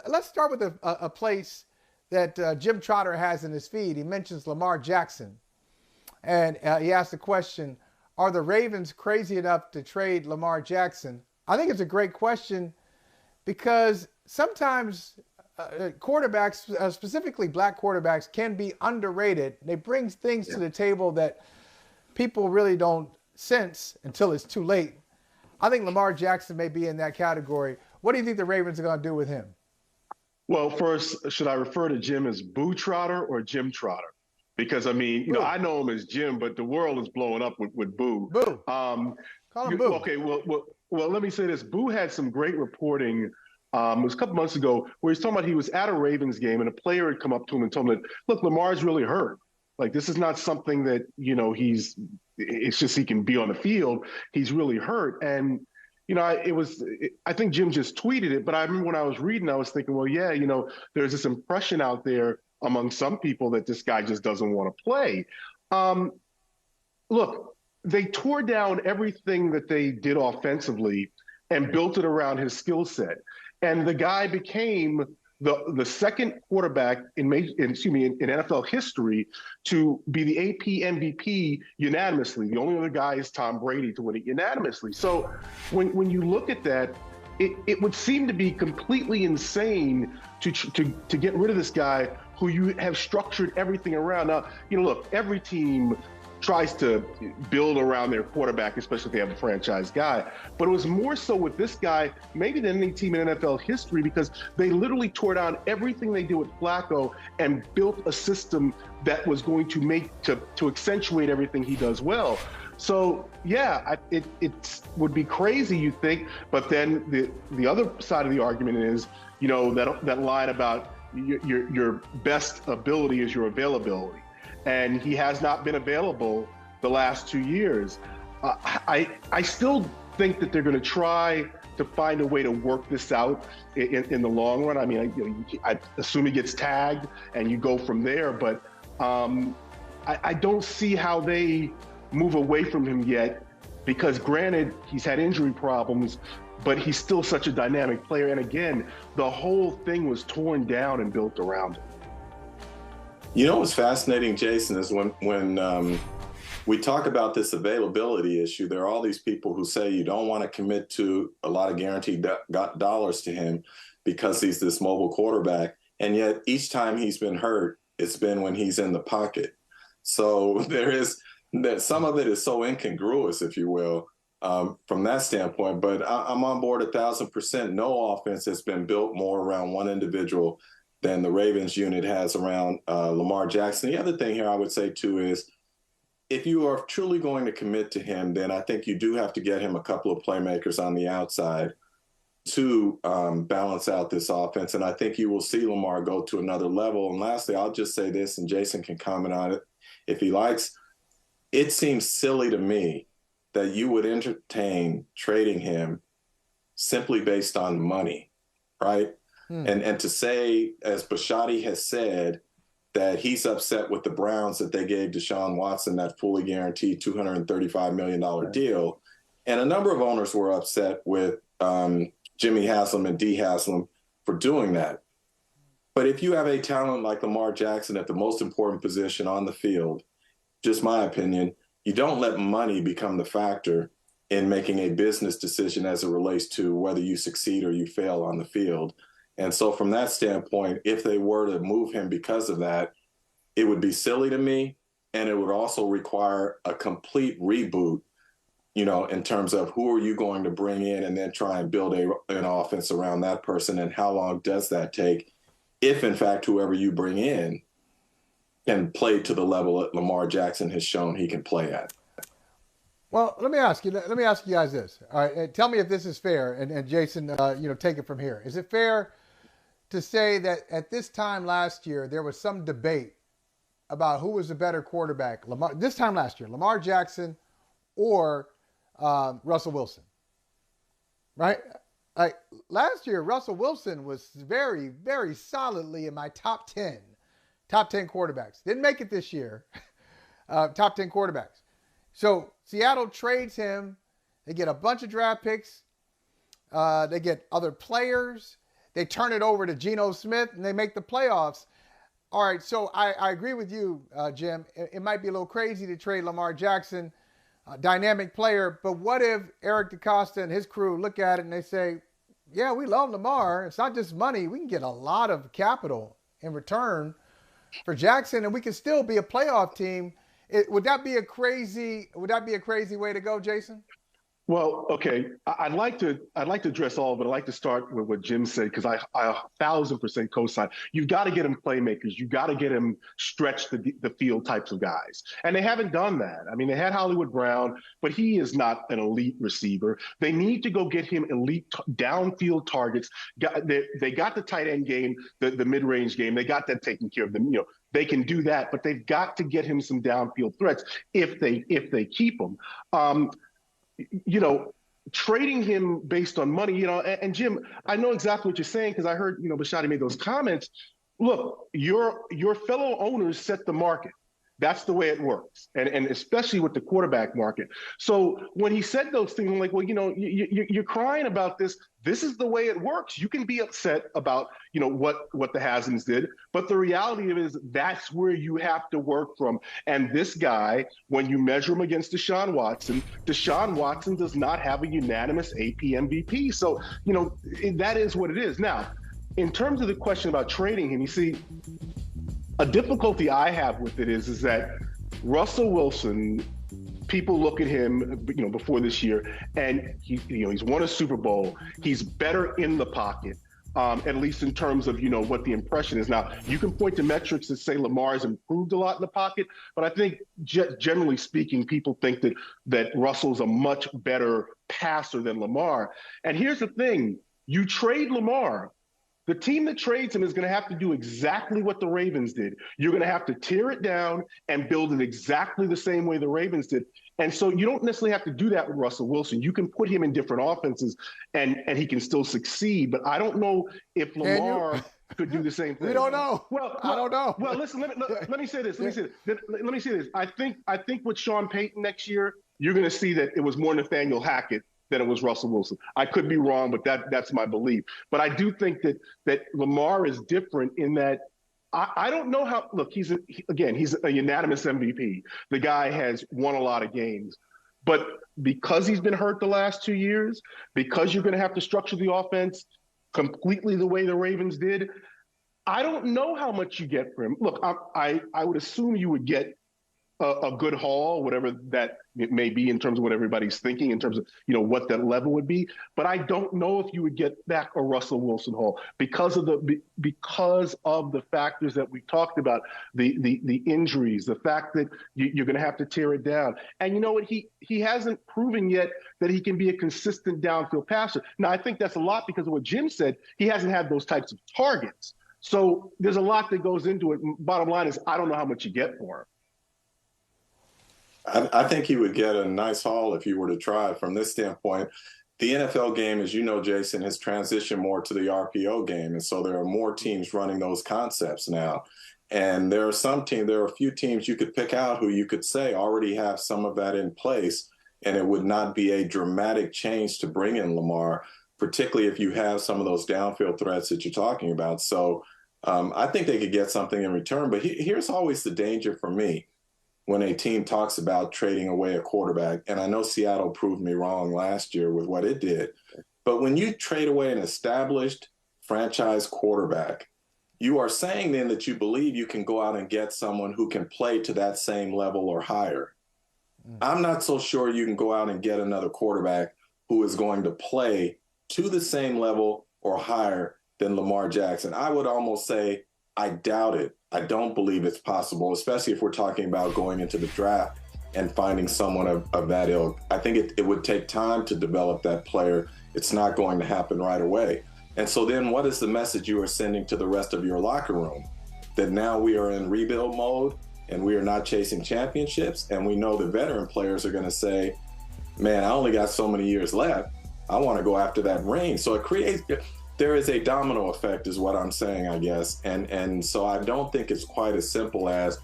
Let's start with a place that Jim Trotter has in his feed. He mentions Lamar Jackson. And he asked the question, are the Ravens crazy enough to trade Lamar Jackson? I think it's a great question because sometimes quarterbacks, specifically black quarterbacks, can be underrated. They bring things to the table that people really don't sense until it's too late. I think Lamar Jackson may be in that category. What do you think the Ravens are going to do with him? Well, first, should I refer to Jim as Boo Trotter or Jim Trotter? Because, I mean, you know, I know him as Jim, but the world is blowing up with Boo. Boo. Call him Boo. Okay, well, let me say this. Boo had some great reporting. It was a couple months ago where he's talking about he was at a Ravens game and a player had come up to him and told him that, look, Lamar's really hurt. Like, this is not something that, you know, it's just he can be on the field. He's really hurt. And, you know, I think Jim just tweeted it, but I remember when I was reading, I was thinking, well, yeah, you know, there's this impression out there among some people that this guy just doesn't want to play. Look, they tore down everything that they did offensively and built it around his skill set. And the guy became the second quarterback in NFL history to be the AP MVP unanimously. The only other guy is Tom Brady to win it unanimously. So when you look at that, it would seem to be completely insane to get rid of this guy who you have structured everything around. Now, you know, look, every team tries to build around their quarterback, especially if they have a franchise guy. But it was more so with this guy, maybe than any team in NFL history, because they literally tore down everything they did with Flacco and built a system that was going to accentuate everything he does well. So, yeah, it would be crazy, you think. But then the other side of the argument is, you know, that line about your best ability is your availability. And he has not been available the last 2 years. I still think that they're going to try to find a way to work this out in the long run. I mean, I assume he gets tagged and you go from there, but I don't see how they move away from him yet, because granted, he's had injury problems, but he's still such a dynamic player. And again, the whole thing was torn down and built around him. You know what's fascinating, Jason, is when we talk about this availability issue, there are all these people who say you don't want to commit to a lot of guaranteed dollars to him because he's this mobile quarterback. And yet each time he's been hurt, it's been when he's in the pocket. So some of it is so incongruous, if you will, from that standpoint. But I'm on board 1,000%. No offense has been built more around one individual than the Ravens unit has around Lamar Jackson. The other thing here I would say, too, is if you are truly going to commit to him, then I think you do have to get him a couple of playmakers on the outside to balance out this offense. And I think you will see Lamar go to another level. And lastly, I'll just say this, and Jason can comment on it if he likes. It seems silly to me that you would entertain trading him simply based on money, right? And to say, as Bisciotti has said, that he's upset with the Browns that they gave Deshaun Watson that fully guaranteed $235 million deal. And a number of owners were upset with Jimmy Haslam and Dee Haslam for doing that. But if you have a talent like Lamar Jackson at the most important position on the field, just my opinion, you don't let money become the factor in making a business decision as it relates to whether you succeed or you fail on the field. And so from that standpoint, if they were to move him because of that, it would be silly to me. And it would also require a complete reboot, you know, in terms of who are you going to bring in and then try and build an offense around that person. And how long does that take if, in fact, whoever you bring in can play to the level that Lamar Jackson has shown he can play at. Well, let me ask you guys this. All right, tell me if this is fair. And Jason, take it from here. Is it fair to say that at this time last year, there was some debate about who was the better quarterback, Lamar Jackson or Russell Wilson, right? Like last year, Russell Wilson was very, very solidly in my top 10 quarterbacks. Didn't make it this year, top 10 quarterbacks. So Seattle trades him. They get a bunch of draft picks. They get other players. they turn it over to Geno Smith and they make the playoffs. All right, so I agree with you, Jim. It might be a little crazy to trade Lamar Jackson, a dynamic player, but what if Eric DeCosta and his crew look at it and they say, yeah, we love Lamar. It's not just money. We can get a lot of capital in return for Jackson, and we can still be a playoff team. Would that be a crazy way to go, Jason? Well, okay. I'd like to address all, but I'd like to start with what Jim said, because I 1,000% co-sign. You've got to get him playmakers. You've got to get him stretch the field types of guys. And they haven't done that. I mean, they had Hollywood Brown, but he is not an elite receiver. They need to go get him elite downfield targets. They got the tight end game, the mid-range game. They got that taken care of them. They can do that, but they've got to get him some downfield threats if they keep him. Trading him based on money, and Jim, I know exactly what you're saying, because I heard, Bisciotti made those comments. Look, your fellow owners set the market. That's the way it works, and especially with the quarterback market. So when he said those things, I'm like, well, you're crying about this. This is the way it works. You can be upset about, what the Hasms did, but the reality of it is that's where you have to work from. And this guy, when you measure him against Deshaun Watson does not have a unanimous AP MVP. So, that is what it is. Now, in terms of the question about trading him, you see, a difficulty I have with it is that Russell Wilson, people look at him, before this year, and he's won a Super Bowl. He's better in the pocket, at least in terms of, what the impression is. Now, you can point to metrics that say Lamar's improved a lot in the pocket, but I think generally speaking, people think that Russell's a much better passer than Lamar. And here's the thing, you trade Lamar, the team that trades him is going to have to do exactly what the Ravens did. You're going to have to tear it down and build it exactly the same way the Ravens did. And so you don't necessarily have to do that with Russell Wilson. You can put him in different offenses and he can still succeed. But I don't know if Lamar could do the same thing. We don't know. Well, I don't know. Well, listen, let me say this. Let me say this. I think with Sean Payton next year, you're going to see that it was more Nathaniel Hackett than it was Russell Wilson. I could be wrong, but that's my belief. But I do think that Lamar is different in that I don't know how. Look, he's a unanimous MVP. The guy has won a lot of games, but because he's been hurt the last 2 years, because you're going to have to structure the offense completely the way the Ravens did, I don't know how much you get for him. Look, I would assume you would get a good haul, whatever that it may be in terms of what everybody's thinking, in terms of, what that level would be. But I don't know if you would get back a Russell Wilson haul because of the factors that we talked about, the injuries, the fact that you're going to have to tear it down. And you know what? He hasn't proven yet that he can be a consistent downfield passer. Now, I think that's a lot because of what Jim said. He hasn't had those types of targets. So there's a lot that goes into it. Bottom line is, I don't know how much you get for him. I think he would get a nice haul if you were to try. From this standpoint, the NFL game, as you know, Jason, has transitioned more to the RPO game. And so there are more teams running those concepts now. And there are a few teams you could pick out who you could say already have some of that in place. And it would not be a dramatic change to bring in Lamar, particularly if you have some of those downfield threats that you're talking about. So I think they could get something in return. But here's always the danger for me when a team talks about trading away a quarterback. And I know Seattle proved me wrong last year with what it did. But when you trade away an established franchise quarterback, you are saying then that you believe you can go out and get someone who can play to that same level or higher. I'm not so sure you can go out and get another quarterback who is going to play to the same level or higher than Lamar Jackson. I would almost say I doubt it. I don't believe it's possible, especially if we're talking about going into the draft and finding someone of that ilk. I think it would take time to develop that player. It's not going to happen right away. And so then what is the message you are sending to the rest of your locker room? That now we are in rebuild mode and we are not chasing championships. And we know the veteran players are going to say, man, I only got so many years left. I want to go after that ring. So there is a domino effect is what I'm saying, I guess. And so I don't think it's quite as simple as,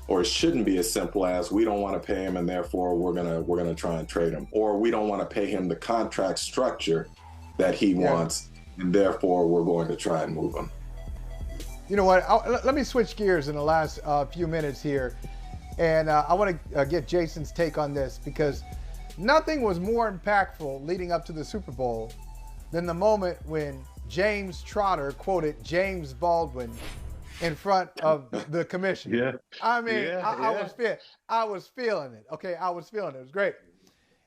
or it shouldn't be as simple as, we don't want to pay him and therefore we're gonna try and trade him. Or we don't want to pay him the contract structure that he wants and therefore we're going to try and move him. You know what? Let me switch gears in the last few minutes here. And I want to get Jason's take on this, because nothing was more impactful leading up to the Super Bowl than the moment when James Trotter quoted James Baldwin in front of the commissioner. Yeah. I mean, I was feeling it. Okay, I was feeling it. It was great.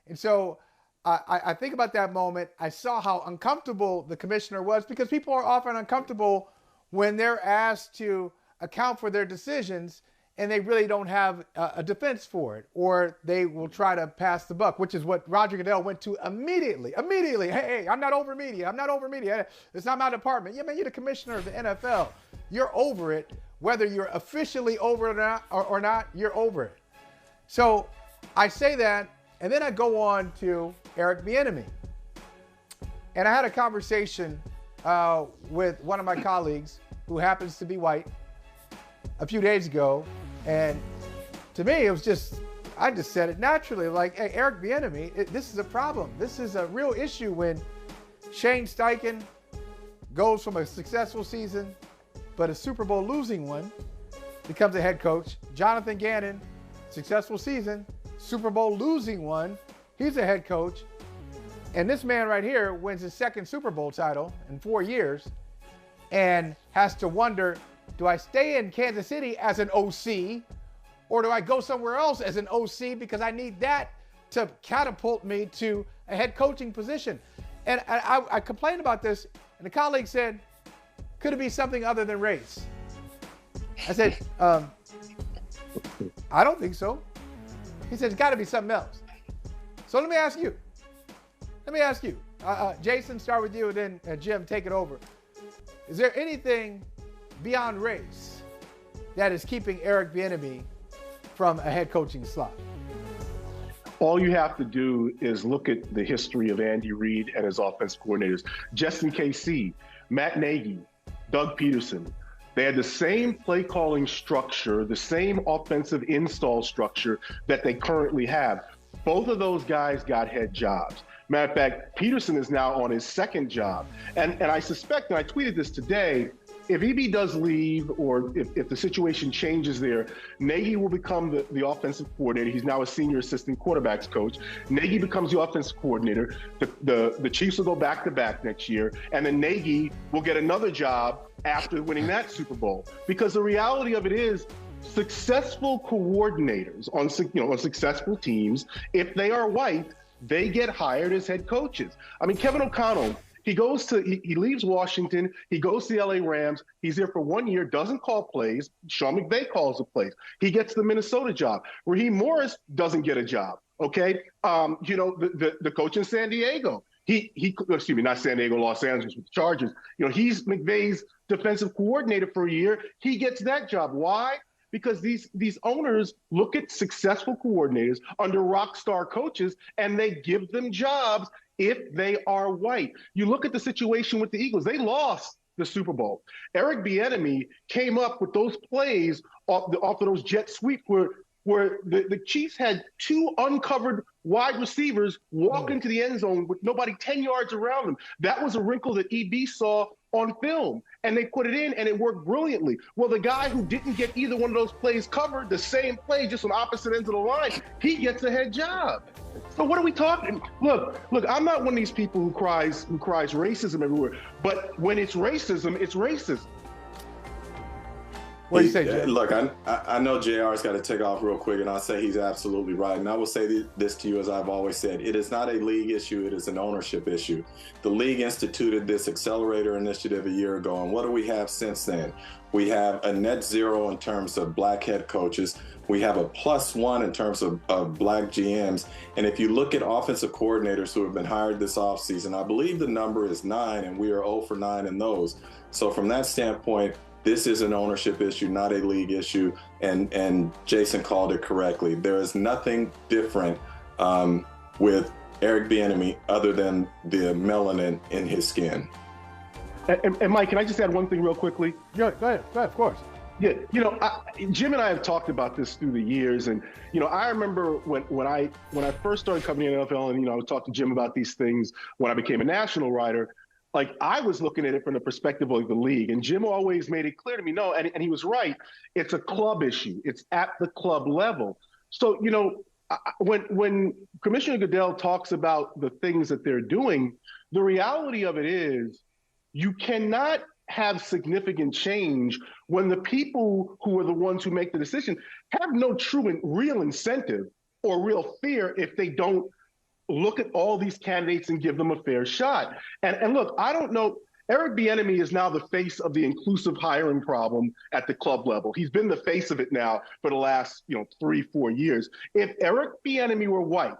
And so I think about that moment. I saw how uncomfortable the commissioner was, because people are often uncomfortable when they're asked to account for their decisions and they really don't have a defense for it, or they will try to pass the buck, which is what Roger Goodell went to immediately. Hey, I'm not over media. It's not my department. Yeah, man, you're the commissioner of the NFL. You're over it. Whether you're officially over it or not, you're over it. So I say that, and then I go on to Eric Bieniemy. And I had a conversation with one of my colleagues who happens to be white a few days ago. And to me, it was I just said it naturally, like, hey, Eric Bieniemy, this is a problem. This is a real issue when Shane Steichen goes from a successful season, but a Super Bowl losing one, becomes a head coach. Jonathan Gannon, successful season, Super Bowl losing one, he's a head coach. And this man right here wins his second Super Bowl title in 4 years and has to wonder, do I stay in Kansas City as an OC, or do I go somewhere else as an OC because I need that to catapult me to a head coaching position? And I complained about this, and the colleague said, could it be something other than race? I said, I don't think so. He said, it's got to be something else. So let me ask you. Jason, start with you, and then Jim, take it over. Is there anything beyond race that is keeping Eric Bieniemy from a head coaching slot? All you have to do is look at the history of Andy Reid and his offensive coordinators. Justin KC, Matt Nagy, Doug Peterson. They had the same play calling structure, the same offensive install structure that they currently have. Both of those guys got head jobs. Matter of fact, Peterson is now on his second job. And I suspect, and I tweeted this today, if EB does leave, or if the situation changes there, Nagy will become the offensive coordinator. He's now a senior assistant quarterbacks coach. Nagy becomes the offensive coordinator. The Chiefs will go back-to-back next year, and then Nagy will get another job after winning that Super Bowl. Because the reality of it is, successful coordinators on successful teams, if they are white, they get hired as head coaches. I mean, Kevin O'Connell, he leaves Washington, he goes to the LA Rams, he's there for 1 year, doesn't call plays. Sean McVay calls the plays. He gets the Minnesota job. Raheem Morris doesn't get a job, okay? The coach in San Diego, not San Diego, Los Angeles with the Chargers. He's McVay's defensive coordinator for a year. He gets that job. Why? Because these owners look at successful coordinators under rock star coaches, and they give them jobs if they are white. You look at the situation with the Eagles. They lost the Super Bowl. Eric Bieniemy came up with those plays off of those jet sweeps where the Chiefs had two uncovered wide receivers walk into the end zone with nobody 10 yards around them. That was a wrinkle that EB saw on film, and they put it in, and it worked brilliantly. Well, the guy who didn't get either one of those plays covered, the same play, just on opposite ends of the line, he gets a head job. So what are we talking? Look, I'm not one of these people who cries racism everywhere, but when it's racism, it's racism. What do you say, Jay? Look, I know JR's got to take off real quick, and I'll say he's absolutely right. And I will say this to you, as I've always said, it is not a league issue, it is an ownership issue. The league instituted this accelerator initiative a year ago, and what do we have since then? We have a net zero in terms of black head coaches. We have a +1 in terms of black GMs. And if you look at offensive coordinators who have been hired this offseason, I believe the number is 9, and we are 0 for 9 in those. So from that standpoint, this is an ownership issue, not a league issue, and Jason called it correctly. There is nothing different with Eric Bieniemy other than the melanin in his skin. And Mike, can I just add one thing real quickly? Yeah, go ahead, of course. Yeah, Jim and I have talked about this through the years, and I remember when I first started covering the NFL, and I was talking to Jim about these things when I became a national writer. Like, I was looking at it from the perspective of the league, and Jim always made it clear to me, no, and he was right. It's a club issue. It's at the club level. So, when Commissioner Goodell talks about the things that they're doing, the reality of it is you cannot have significant change when the people who are the ones who make the decision have no true and real incentive or real fear if they don't look at all these candidates and give them a fair shot. And look, I don't know. Eric Bieniemy is now the face of the inclusive hiring problem at the club level. He's been the face of it now for the last 3-4 years. If Eric Bieniemy were white,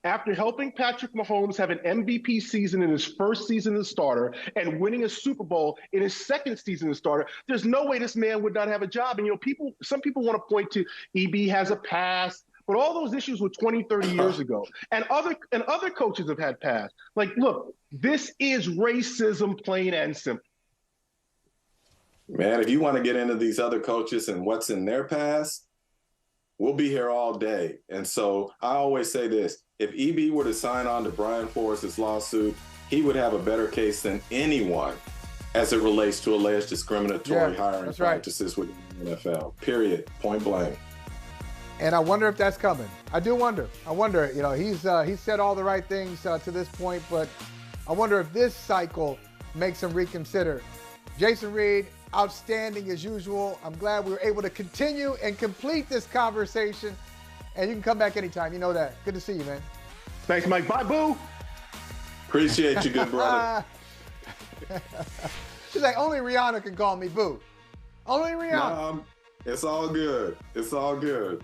after helping Patrick Mahomes have an MVP season in his first season as starter and winning a Super Bowl in his second season as starter, there's no way this man would not have a job. And some people want to point to EB has a past, but all those issues were 20, 30 years ago. And other coaches have had past. Like, look, this is racism, plain and simple. Man, if you want to get into these other coaches and what's in their past, we'll be here all day. And so I always say this: if EB were to sign on to Brian Flores' lawsuit, he would have a better case than anyone as it relates to alleged discriminatory hiring practices with the NFL. Period. Point blank. And I wonder if that's coming. I do wonder. I wonder, he's said all the right things to this point, but I wonder if this cycle makes him reconsider. Jason Reid, outstanding as usual. I'm glad we were able to continue and complete this conversation. And you can come back anytime. You know that. Good to see you, man. Thanks, Mike. Bye, boo. Appreciate you, good brother. She's like, only Rihanna can call me boo. Only Rihanna. It's all good. It's all good.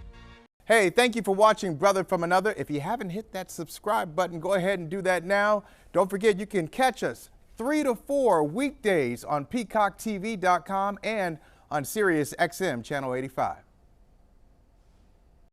Hey, thank you for watching Brother from Another. If you haven't hit that subscribe button, go ahead and do that now. Don't forget, you can catch us 3 to 4 weekdays on PeacockTV.com and on Sirius XM Channel 85.